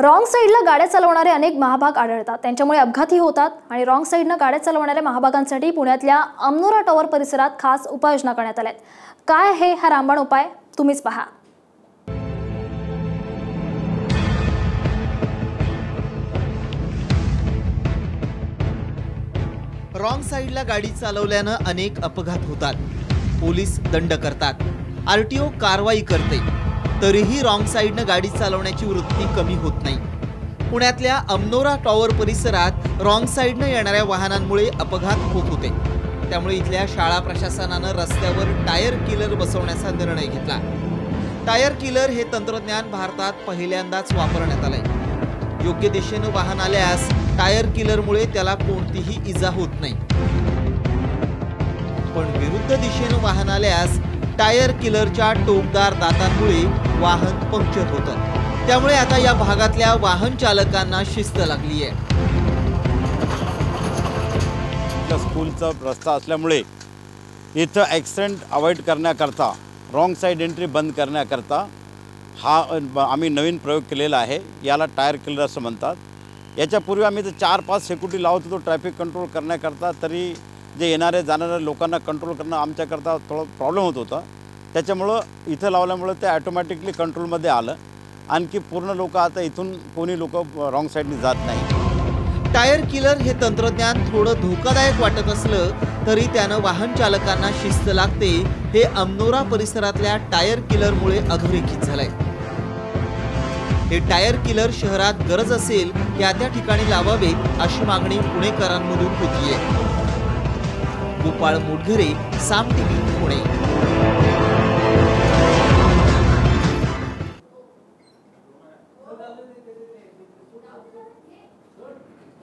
Wrong साईडला गाड्या चालवणारे अनेक महाभाग आढळतात, त्यांच्यामुळे अपघातही होतात आणि रॉंग साईडने गाड्या चालवणाऱ्या महाभागांसाठी पुण्यातल्या अमनोरा टॉवर परिसरात खास उपाययोजना करण्यात आल्यात। काय आहे हा रामबाण उपाय, तुम्हीच पहा। रॉंग साईडला गाडी चालवल्यानं अनेक अपघात होतात, पोलीस दंड करतात, आरटीओ कारवाई करते, तरीही रॉंग साईडने गाडी चालवण्याची वृत्ती कमी होत नाही। पुण्यातल्या अमनोरा टॉवर परिसरात रॉंग साईडने येणाऱ्या वाहनांमुळे अपघात होत होते। त्यामुळे इथल्या शाळा प्रशासनानं रस्त्यावर टायर किलर बसवण्याचा निर्णय घेतला। टायर किलर हे तंत्रज्ञान भारतात पहिल्यांदाच वापरण्यात आलंय। योग्य दिशेने वाहन आल्यास टायर किलरमुळे त्याला कोणतीही इजा होत नाही, पण विरुद्ध दिशेने वाहन आल्यास टायर किलरच्या टोकदार दातांमुळे वाहन पंक्चर होतं। त्यामुळे आता या भागातल्या वाहन चालकांना शिस्त लागली आहे। स्कूलचा रस्ता असल्यामुळे इथं ॲक्सिडेंट अवॉइड करण्याकरता रॉंग साईड एंट्री बंद करण्याकरता हा आम्ही नवीन प्रयोग केलेला आहे। याला टायर किलर असं म्हणतात। याच्यापूर्वी आम्ही 4-5 सिक्युरिटी लावत होतो ट्रॅफिक कंट्रोल करण्याकरता, तरी जे येणारे जाणाऱ्या लोकांना कंट्रोल करणं आमच्याकरता थोडं प्रॉब्लेम होत होता। त्याच्यामुळं इथं लावल्यामुळं ते ॲटोमॅटिकली कंट्रोलमध्ये आलं। आणखी पूर्ण लोक आता इथून कोणी लोक रॉंग साईडने जात नाही। टायर किलर हे तंत्रज्ञान थोडं धोकादायक वाटत असलं तरी त्यानं वाहन चालकांना शिस्त लागते, हे अमनोरा परिसरातल्या टायर किलरमुळे अधोरेखित झालंय। हे टायर किलर शहरात गरज असेल त्या ठिकाणी लावावेत अशी मागणी पुणेकरांमधून होतीये। गोपाळ मोटघरे, साम टीव्ही, पुणे।